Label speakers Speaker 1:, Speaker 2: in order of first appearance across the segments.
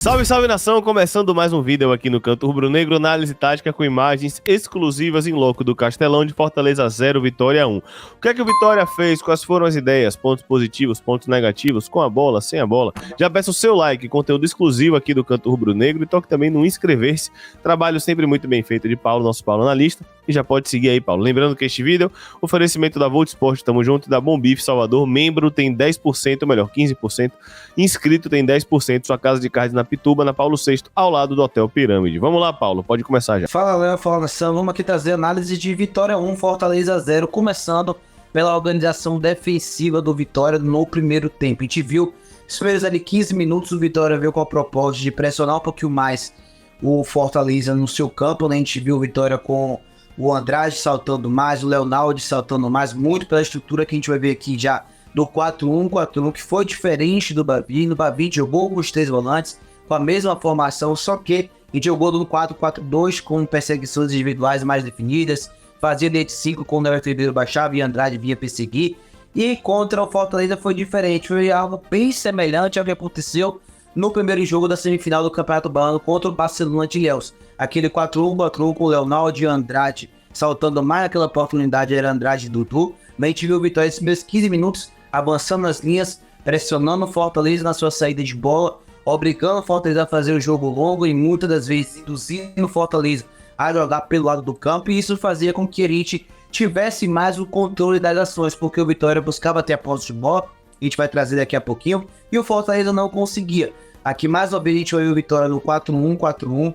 Speaker 1: Salve, salve nação! Começando mais um vídeo aqui no Canto Rubro-Negro, análise tática com imagens exclusivas em loco do Castelão de Fortaleza 0, Vitória 1. O que é que o Vitória fez? Quais foram as ideias? Pontos positivos, pontos negativos, com a bola, sem a bola? Já peço o seu like, conteúdo exclusivo aqui do Canto Rubro-Negro e toque também no inscrever-se. Trabalho sempre muito bem feito de Paulo, nosso Paulo analista. E já pode seguir aí, Paulo. Lembrando que este vídeo, oferecimento da Volt Sport, tamo junto, e da Bom Bife Salvador. Membro tem 10%, ou melhor, 15%. Inscrito tem 10%. Sua casa de carnes na Pituba, na Paulo VI, ao lado do Hotel Pirâmide. Vamos lá, Paulo, pode começar já.
Speaker 2: Fala, Léo, fala, nação. Vamos aqui trazer análise de Vitória 1, Fortaleza 0, começando pela organização defensiva do Vitória no primeiro tempo. A gente viu os primeiros ali 15 minutos, o Vitória veio com a proposta de pressionar um pouquinho mais o Fortaleza no seu campo, né? A gente viu o Vitória com o Andrade saltando mais, o Leonardo saltando mais, muito pela estrutura que a gente vai ver aqui já do 4-1-4-1, que foi diferente do Bavi. No Bavi jogou com os três volantes, com a mesma formação, só que a gente jogou no 4-4-2 com perseguições individuais mais definidas, fazia linha de 5 quando o Everton Ribeiro baixava e Andrade vinha perseguir. E contra o Fortaleza foi diferente, foi algo bem semelhante ao que aconteceu no primeiro jogo da semifinal do Campeonato Baiano contra o Barcelona de Ilhéus. Aquele 4-1-4-1 com o Leonardo e Andrade saltando mais naquela oportunidade, era Andrade e Dudu. Mas a gente viu o Vitória esses primeiros 15 minutos avançando nas linhas, pressionando o Fortaleza na sua saída de bola, obrigando o Fortaleza a fazer o jogo longo e muitas das vezes induzindo o Fortaleza a jogar pelo lado do campo, e isso fazia com que a gente tivesse mais o controle das ações, porque o Vitória buscava ter a posse de bola, a gente vai trazer daqui a pouquinho, e o Fortaleza não conseguia. Aqui mais uma vez a gente olhou o Vitória no 4-1-4-1,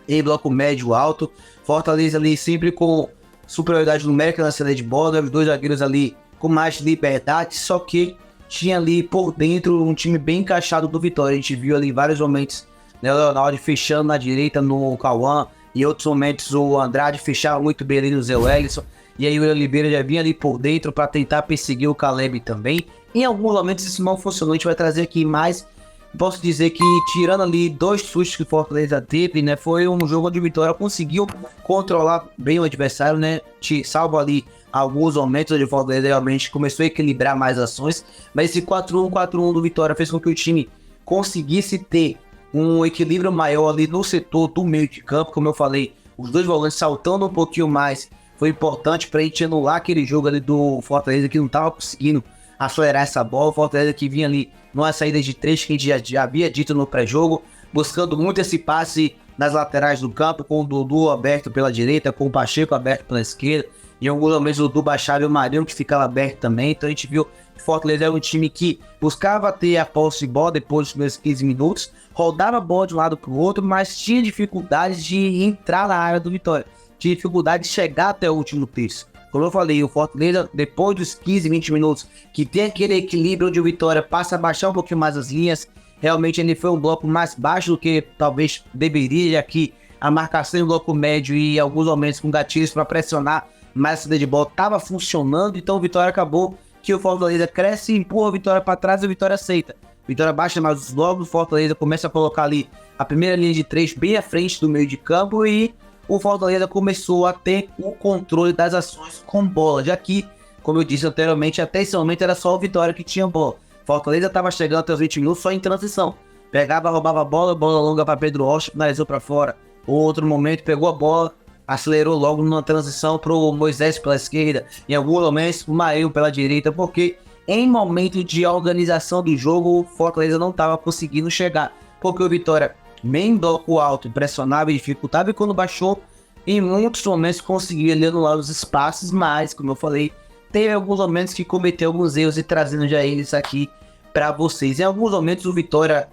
Speaker 2: em bloco médio alto, Fortaleza ali sempre com superioridade numérica na saída de bola, os dois zagueiros ali com mais liberdade, só que tinha ali por dentro um time bem encaixado do Vitória. A gente viu ali vários momentos, né, o Leonardo fechando na direita no Cauã, e outros momentos o Andrade fechava muito bem ali no Zé Wellison, e aí o Oliveira já vinha ali por dentro para tentar perseguir o Caleb também. Em alguns momentos isso não funcionou, a gente vai trazer aqui mais. Posso dizer que, tirando ali dois sustos que o Fortaleza teve, né, foi um jogo onde o Vitória conseguiu controlar bem o adversário, né, salvo ali alguns momentos onde o Fortaleza realmente começou a equilibrar mais ações, mas esse 4-1-4-1 do Vitória fez com que o time conseguisse ter um equilíbrio maior ali no setor do meio de campo. Como eu falei, os dois volantes saltando um pouquinho mais foi importante para a gente anular aquele jogo ali do Fortaleza que não estava conseguindo acelerar essa bola. O Fortaleza que vinha ali numa saída de três que a gente já havia dito no pré-jogo, buscando muito esse passe nas laterais do campo, com o Dudu aberto pela direita, com o Pacheco aberto pela esquerda, e em alguns momentos o Dudu baixava e o Marinho que ficava aberto também. Então a gente viu que o Fortaleza era um time que buscava ter a posse de bola depois dos primeiros 15 minutos, rodava a bola de um lado para o outro, mas tinha dificuldades de entrar na área do Vitória, tinha dificuldade de chegar até o último terço. Como eu falei, o Fortaleza, depois dos 15, 20 minutos, que tem aquele equilíbrio onde o Vitória passa a baixar um pouquinho mais as linhas, realmente ele foi um bloco mais baixo do que talvez deveria, aqui a marcação em bloco médio e alguns momentos com gatilhos para pressionar mais a saída de bola estava funcionando. Então o Vitória acabou que o Fortaleza cresce, empurra a Vitória para trás e o Vitória aceita. Vitória baixa mais os blocos, o Fortaleza começa a colocar ali a primeira linha de três bem à frente do meio de campo, e o Fortaleza começou a ter o controle das ações com bola, já que, como eu disse anteriormente, até esse momento era só o Vitória que tinha bola. Fortaleza estava chegando até os 20 minutos só em transição. Pegava, roubava a bola longa para Pedro Rocha, finalizou para fora. Outro momento, pegou a bola, acelerou logo numa transição para o Moisés pela esquerda. Em alguns momentos, o Marinho pela direita, porque em momento de organização do jogo, o Fortaleza não estava conseguindo chegar, porque o Vitória, bem bloco alto, pressionava e dificultava, e quando baixou, em muitos momentos conseguia ali anular os espaços, mas, como eu falei, teve alguns momentos que cometeu alguns erros, e trazendo já eles aqui para vocês. Em alguns momentos o Vitória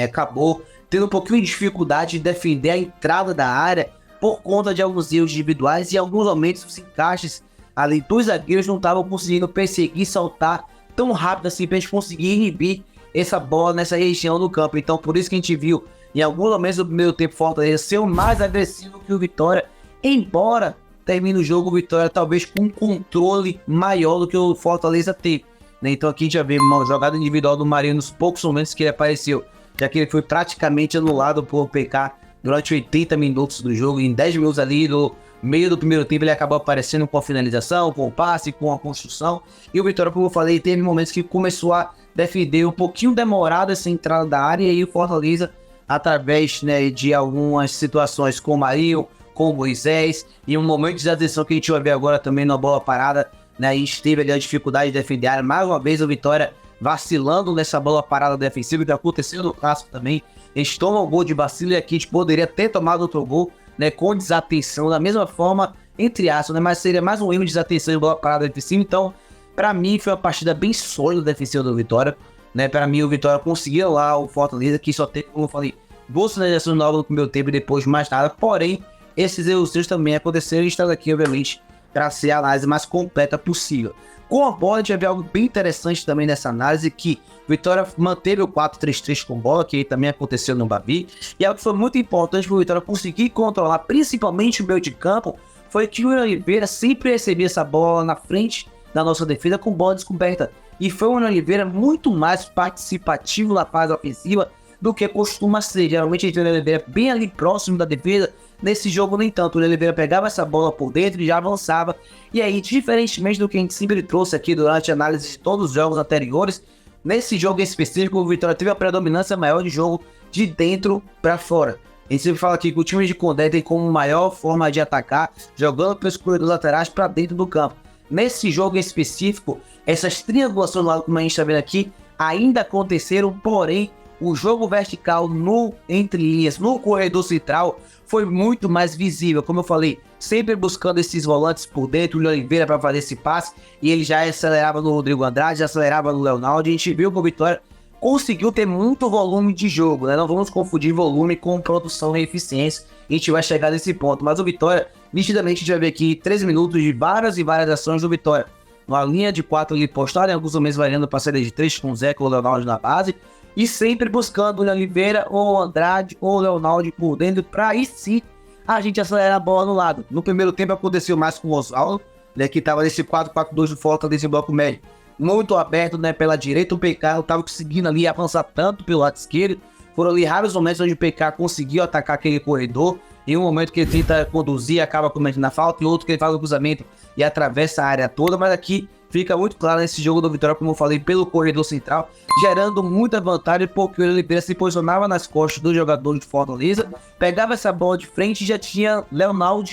Speaker 2: acabou tendo um pouquinho de dificuldade de defender a entrada da área por conta de alguns erros individuais, e em alguns momentos os encaixes ali dos zagueiros não estavam conseguindo perseguir e saltar tão rápido assim para a gente conseguir inibir essa bola nessa região do campo. Então por isso que a gente viu em alguns momentos do primeiro tempo Fortaleza ser o mais agressivo que o Vitória, embora termine o jogo o Vitória talvez com um controle maior do que o Fortaleza teve, né? Então aqui a gente já vê uma jogada individual do Marinho nos poucos momentos que ele apareceu, já que ele foi praticamente anulado por PK durante 80 minutos do jogo. Em 10 minutos ali no meio do primeiro tempo ele acabou aparecendo com a finalização, com o passe, com a construção. E o Vitória, como eu falei, teve momentos que começou a defender um pouquinho demorado essa entrada da área, e aí o Fortaleza através, né, de algumas situações com o Marinho, com o Moisés, e um momento de atenção que a gente vai ver agora também na bola parada, né, a gente teve ali a dificuldade de defender a área, mais uma vez o Vitória vacilando nessa bola parada defensiva, que aconteceu no clássico também. A gente toma o gol de vacilo e aqui a gente poderia ter tomado outro gol, né, com desatenção, da mesma forma, entre aspas, né, mas seria mais um erro de desatenção em bola parada defensiva. Então, para mim, foi uma partida bem sólida defensiva do Vitória, né, para mim o Vitória conseguiu lá o Fortaleza, que só teve, como eu falei, boas finalizações logo no primeiro tempo e depois mais nada, porém, esses erros também aconteceram e estão aqui, obviamente, para ser a análise mais completa possível. Com a bola, a gente vai ver algo bem interessante também nessa análise, que o Vitória manteve o 4-3-3 com bola, que também aconteceu no Bavi, e algo que foi muito importante para o Vitória conseguir controlar, principalmente o meio de campo, foi que o Oliveira sempre recebia essa bola na frente da nossa defesa com bola descoberta, e foi o Oliveira muito mais participativo na fase ofensiva do que costuma ser. Geralmente a gente vê o Oliveira bem ali próximo da defesa. Nesse jogo, nem tanto. O Oliveira pegava essa bola por dentro e já avançava. E aí, diferentemente do que a gente sempre trouxe aqui durante a análise de todos os jogos anteriores, nesse jogo em específico, o Vitória teve a predominância maior de jogo de dentro para fora. A gente sempre fala aqui que o time de Condé tem como maior forma de atacar, jogando pelos corredores laterais para dentro do campo. Nesse jogo em específico, essas triangulações do lado, como a gente está vendo aqui, ainda aconteceram, porém, o jogo vertical no entre linhas, no corredor central, foi muito mais visível. Como eu falei, sempre buscando esses volantes por dentro, o Oliveira para fazer esse passe, e ele já acelerava no Rodrigo Andrade, já acelerava no Leonardo. A gente viu que o Vitória conseguiu ter muito volume de jogo, né? Não vamos confundir volume com produção e eficiência, a gente vai chegar nesse ponto. Mas o Vitória, nitidamente, a gente vai ver aqui 13 minutos de várias e várias ações do Vitória. Uma linha de 4 ali postada, em alguns momentos variando para saída de 3 com o Zé, com o Leonardo na base, e sempre buscando o Oliveira ou o Andrade ou o Leonardo por dentro, para aí sim a gente acelerar a bola no lado. No primeiro tempo aconteceu mais com o Oswaldo, né, que estava nesse 4-4-2 do Fortaleza desse bloco médio, muito aberto, né, pela direita. O PK não estava conseguindo ali avançar tanto pelo lado esquerdo. Foram ali raros momentos onde o PK conseguiu atacar aquele corredor. Em um momento que ele tenta conduzir, acaba cometendo a falta, e outro que ele faz o cruzamento e atravessa a área toda. Mas aqui fica muito claro nesse jogo do Vitória, como eu falei, pelo corredor central, gerando muita vantagem, porque o Oliveira se posicionava nas costas do jogador de Fortaleza, pegava essa bola de frente e já tinha Leonardo,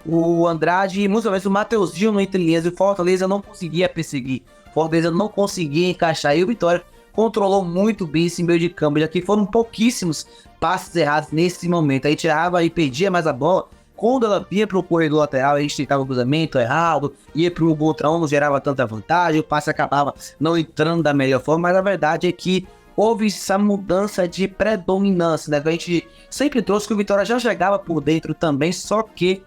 Speaker 2: o Andrade e muitas vezes o Mateuzinho no entre linhas, e o Fortaleza não conseguia perseguir, Fortaleza não conseguia encaixar, e o Vitória controlou muito bem esse meio de campo, já que foram pouquíssimos passes errados nesse momento. Aí tirava e perdia mais a bola. Quando ela ia para o corredor lateral, a gente tentava o cruzamento errado, ia para o contra um, não gerava tanta vantagem, o passe acabava não entrando da melhor forma, mas a verdade é que houve essa mudança de predominância, né? A gente sempre trouxe que o Vitória já chegava por dentro também, só que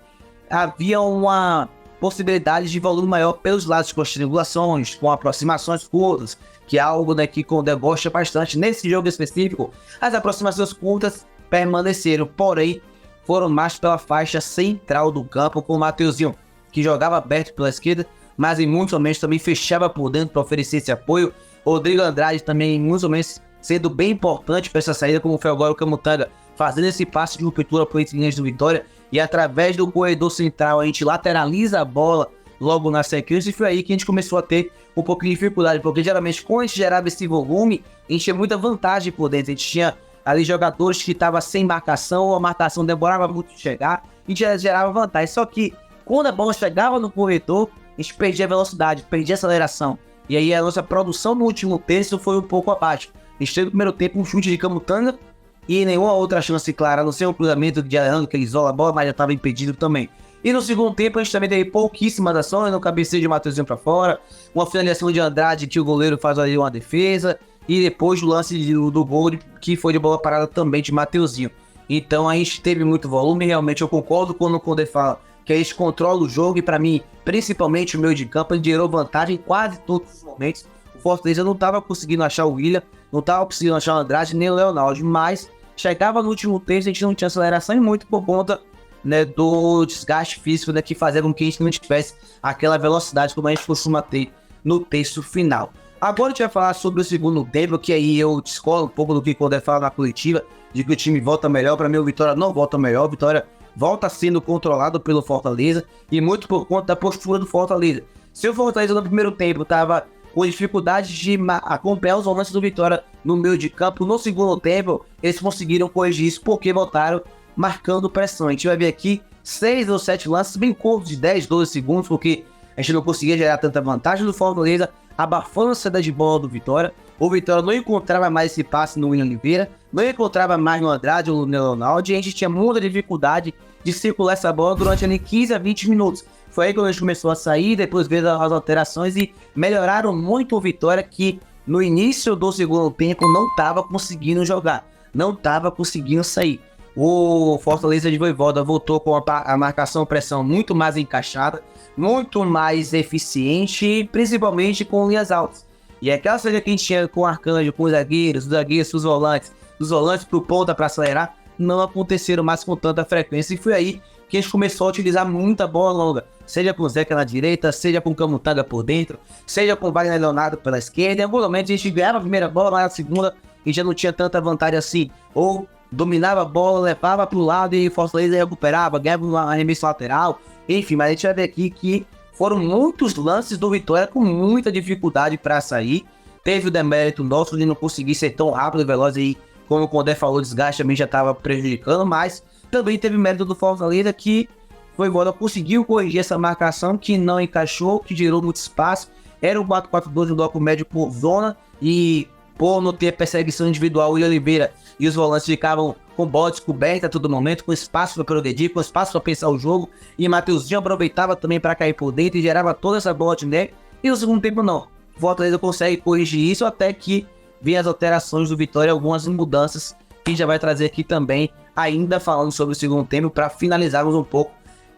Speaker 2: havia uma possibilidade de volume maior pelos lados, com as triangulações, com aproximações curtas, que é algo, né, que o Condé gosta bastante. Nesse jogo específico, as aproximações curtas permaneceram, porém foram mais pela faixa central do campo, com o Mateuzinho, que jogava aberto pela esquerda, mas em muitos momentos também fechava por dentro para oferecer esse apoio. Rodrigo Andrade também em muitos momentos sendo bem importante para essa saída, como foi agora o Camutanga, fazendo esse passe de ruptura para entre linhas do Vitória, e através do corredor central a gente lateraliza a bola logo na sequência, e foi aí que a gente começou a ter um pouquinho de dificuldade, porque geralmente quando a gente gerava esse volume, a gente tinha muita vantagem por dentro, a gente tinha ali jogadores que estavam sem marcação, ou a marcação demorava muito de chegar, e já gerava vantagem. Só que quando a bola chegava no corredor, a gente perdia velocidade, perdia aceleração, e aí a nossa produção no último terço foi um pouco abaixo. A gente teve no primeiro tempo um chute de Camutanga e nenhuma outra chance clara, a não ser o cruzamento de Leandro, que ele isola a bola, mas já estava impedido também. E no segundo tempo a gente também teve pouquíssimas ações, no cabeceio de Mateuzinho para fora, uma finalização de Andrade que o goleiro faz ali uma defesa, e depois o lance do gol que foi de bola parada também de Mateuzinho. Então a gente teve muito volume, realmente eu concordo quando o Condé fala que a gente controla o jogo, e para mim, principalmente o meio de campo, ele gerou vantagem em quase todos os momentos. O Fortaleza não estava conseguindo achar o William, não estava conseguindo achar o Andrade nem o Leonardo, mas chegava no último terço, a gente não tinha aceleração, e muito por conta, né, do desgaste físico, né, que fazia com que a gente não tivesse aquela velocidade como a gente costuma ter no terço final. Agora a gente vai falar sobre o segundo tempo, que aí eu discordo um pouco do que o Condé fala na coletiva, de que o time volta melhor. Para mim o Vitória não volta melhor, o Vitória volta sendo controlado pelo Fortaleza, e muito por conta da postura do Fortaleza. Se o Fortaleza no primeiro tempo estava com dificuldade de acompanhar os volantes do Vitória no meio de campo. No segundo tempo, eles conseguiram corrigir isso porque voltaram marcando pressão. A gente vai ver aqui 6 ou 7 lances bem curtos de 10, 12 segundos, porque a gente não conseguia gerar tanta vantagem do Fortaleza, abafando a saída de bola do Vitória. O Vitória não encontrava mais esse passe no William Oliveira, não encontrava mais no Andrade ou no Leonardo, e a gente tinha muita dificuldade de circular essa bola durante ali 15 a 20 minutos. Foi aí que a gente começou a sair, depois veio as alterações e melhoraram muito o Vitória, que no início do segundo tempo não estava conseguindo jogar, não estava conseguindo sair. O Fortaleza de Vojvoda voltou com a marcação-pressão muito mais encaixada, muito mais eficiente, principalmente com linhas altas. E aquela saída que a gente tinha com o Arcanjo, com os zagueiros os volantes, dos volantes pro ponta para acelerar, não aconteceram mais com tanta frequência. E foi aí que a gente começou a utilizar muita bola longa, seja com o Zeca na direita, seja com o Camutanga por dentro, seja com o Wagner Leonardo pela esquerda. Em algum momento a gente ganhava a primeira bola, mas na segunda e já não tinha tanta vantagem assim, ou dominava a bola, levava pro lado e o Fortaleza recuperava, ganhava um arremesso lateral, enfim. Mas a gente vai ver aqui que foram muitos lances do Vitória com muita dificuldade para sair. Teve o demérito nosso de não conseguir ser tão rápido e veloz aí, como o Condé falou, o desgaste também já estava prejudicando, mas também teve mérito do Fortaleza, que foi embora, conseguiu corrigir essa marcação que não encaixou, que gerou muito espaço. Era o 4-4-2 no bloco médio por zona, e por não ter perseguição individual, o William Oliveira e os volantes ficavam com bola descoberta a todo momento, com espaço para progredir, com espaço para pensar o jogo, e Matheusinho aproveitava também para cair por dentro e gerava toda essa bola de neve. E no segundo tempo não, o Fortaleza consegue corrigir isso, até que vem as alterações do Vitória, algumas mudanças que a gente já vai trazer aqui também, ainda falando sobre o segundo tempo, para finalizarmos um pouco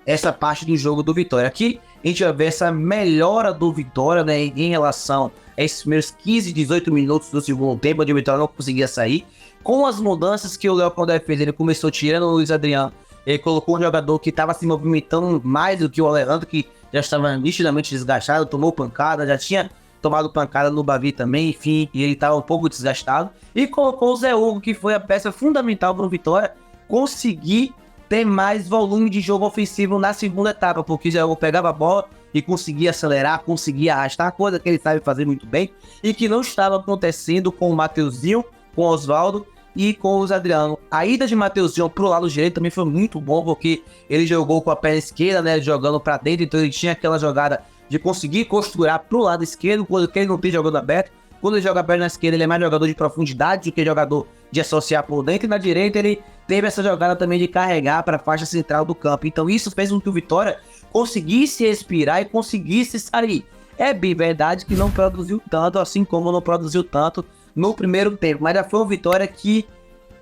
Speaker 2: essa parte do jogo do Vitória. Aqui a gente vai ver essa melhora do Vitória, né, em relação a esses primeiros 15, 18 minutos do segundo tempo, onde o Vitória não conseguia sair. Com as mudanças que o Léo Condé fez, ele começou tirando o Luiz Adriano, ele colocou um jogador que estava se movimentando mais do que o Alejandro, que já estava nitidamente desgastado, tomou pancada, já tinha tomado pancada no Bavi também, enfim, e ele estava um pouco desgastado. E colocou o Zé Hugo, que foi a peça fundamental para o Vitória conseguir ter mais volume de jogo ofensivo na segunda etapa, porque o Zé Hugo pegava a bola e conseguia acelerar, conseguia arrastar, coisa que ele sabe fazer muito bem, e que não estava acontecendo com o Matheusinho, com o Oswaldo e com o Zé Adriano. A ida de Matheusinho pro lado direito também foi muito bom, porque ele jogou com a perna esquerda, né, jogando para dentro, então ele tinha aquela jogada de conseguir costurar pro lado esquerdo, quando ele não tem jogando aberto. Quando ele joga a perna esquerda, ele é mais jogador de profundidade do que jogador de associar por dentro. E na direita, ele teve essa jogada também de carregar para a faixa central do campo. Então isso fez com que o Vitória conseguisse respirar e conseguisse sair. É bem verdade que não produziu tanto, assim como não produziu tanto no primeiro tempo. Mas já foi uma Vitória que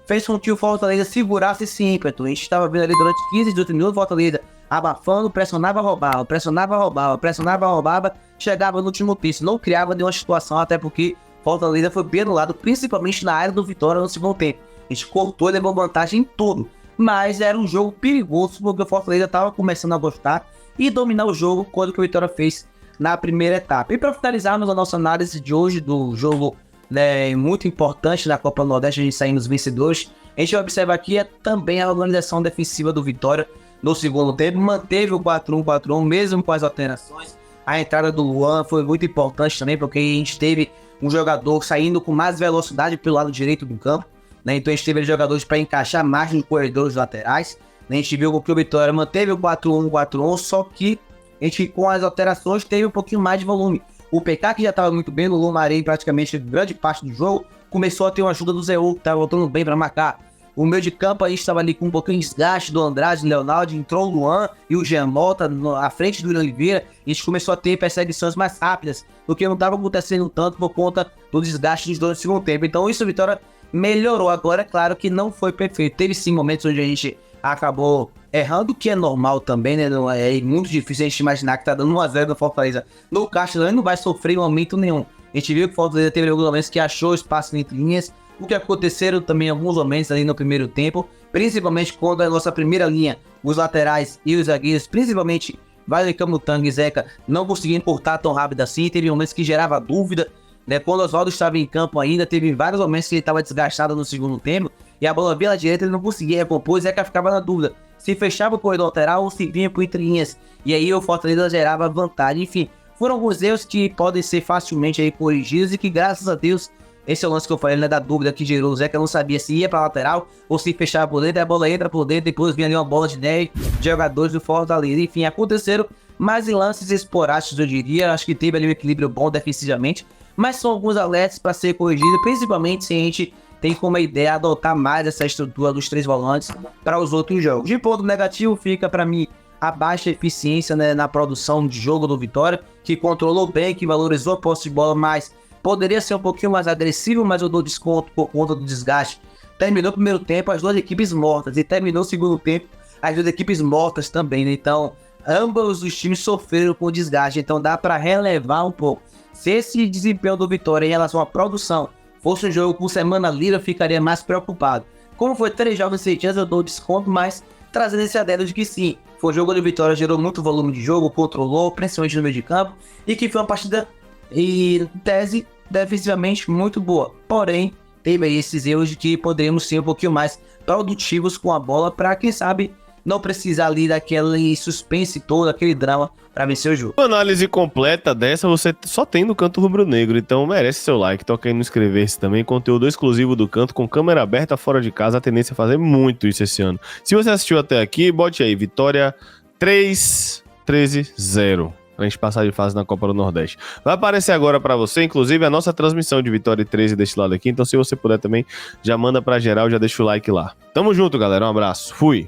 Speaker 2: fez com que o Fortaleza segurasse esse ímpeto. A gente estava vendo ali durante 15, 18 minutos o Fortaleza abafando, pressionava, roubava, pressionava, roubava, pressionava, roubava, chegava no último terço, não criava nenhuma situação, até porque Fortaleza foi bem anulado, principalmente na área do Vitória no segundo tempo. A gente cortou e levou vantagem em tudo, mas era um jogo perigoso, porque o Fortaleza estava começando a gostar e dominar o jogo, quando o Vitória fez na primeira etapa. E para finalizarmos a nossa análise de hoje do jogo, né, muito importante na Copa do Nordeste, a gente saindo os vencedores, a gente vai observar aqui também a organização defensiva do Vitória. No segundo tempo, manteve o 4-1-4-1, mesmo com as alterações. A entrada do Luan foi muito importante também, porque a gente teve um jogador saindo com mais velocidade pelo lado direito do campo, né? Então a gente teve jogadores para encaixar mais nos corredores laterais, né? A gente viu que o Vitória manteve o 4-1-4-1, só que a gente, com as alterações, teve um pouquinho mais de volume. O PK, que já estava muito bem no Lumarei praticamente grande parte do jogo, começou a ter uma ajuda do Zé Hugo, que estava voltando bem para marcar. O meio de campo aí estava ali com um pouquinho de desgaste do Andrade, Leonardo, entrou o Luan e o Jean Mota à frente do William Oliveira, e a gente começou a ter perseguições mais rápidas, do que não estava acontecendo tanto por conta do desgaste dos dois no segundo tempo. Então isso, a Vitória melhorou. Agora, é claro que não foi perfeito. Teve sim momentos onde a gente acabou errando, que é normal também, né? Não é muito difícil a gente imaginar que tá dando 1-0 no Fortaleza. No Castelão não vai sofrer em momento nenhum. A gente viu que o Fortaleza teve alguns momentos que achou espaço entre linhas, o que aconteceram também em alguns momentos ali no primeiro tempo, principalmente quando a nossa primeira linha, os laterais e os zagueiros, principalmente Wagner, Camutanga e Zeca, não conseguiam cortar tão rápido assim. Teve momentos que gerava dúvida, né? Quando o Oswaldo estava em campo ainda, teve vários momentos que ele estava desgastado no segundo tempo, e a bola vinha à direita, ele não conseguia recompor, e Zeca ficava na dúvida se fechava o corredor lateral ou se vinha por entre linhas, e aí o Fortaleza gerava vantagem. Enfim, Foram alguns erros que podem ser facilmente aí corrigidos e que, graças a Deus, esse é o lance que eu falei, né, da dúvida que gerou o Zé, que eu não sabia se ia pra lateral ou se fechava por dentro, a bola entra por dentro, depois vinha ali uma bola de 10 jogadores do Fortaleza. Enfim, aconteceram, mas em lances esporádicos, eu diria, acho que teve ali um equilíbrio bom defensivamente, mas são alguns alertas para ser corrigido, principalmente se a gente tem como ideia adotar mais essa estrutura dos 3 volantes para os outros jogos. De ponto negativo fica para mim a baixa eficiência, né, na produção de jogo do Vitória, que controlou bem, que valorizou a posse de bola, mas poderia ser um pouquinho mais agressivo, mas eu dou desconto por conta do desgaste. Terminou o primeiro tempo as 2 equipes mortas e terminou o segundo tempo as 2 equipes mortas também, né? Então, ambos os times sofreram com desgaste, então dá para relevar um pouco. Se esse desempenho do Vitória em relação à produção fosse um jogo com semana livre, eu ficaria mais preocupado. Como foi 3 jogos seguidos, eu dou desconto, mas trazendo esse adendo de que sim, foi um jogo do Vitória, gerou muito volume de jogo, controlou, principalmente no meio de campo, e que foi uma partida, em tese, defensivamente muito boa. Porém, teve aí esses erros de que poderíamos ser um pouquinho mais produtivos com a bola para, quem sabe, não precisar ali daquele suspense todo, aquele drama para vencer o jogo.
Speaker 1: Uma análise completa dessa você só tem no Canto Rubro-Negro, então merece seu like, toca aí no inscrever-se também, conteúdo exclusivo do Canto com câmera aberta fora de casa, a tendência é fazer muito isso esse ano. Se você assistiu até aqui, bote aí, Vitória 3-13-0. Pra gente passar de fase na Copa do Nordeste. Vai aparecer agora pra você, inclusive, a nossa transmissão de Vitória 13 deste lado aqui. Então, se você puder também, já manda pra geral, já deixa o like lá. Tamo junto, galera. Um abraço. Fui.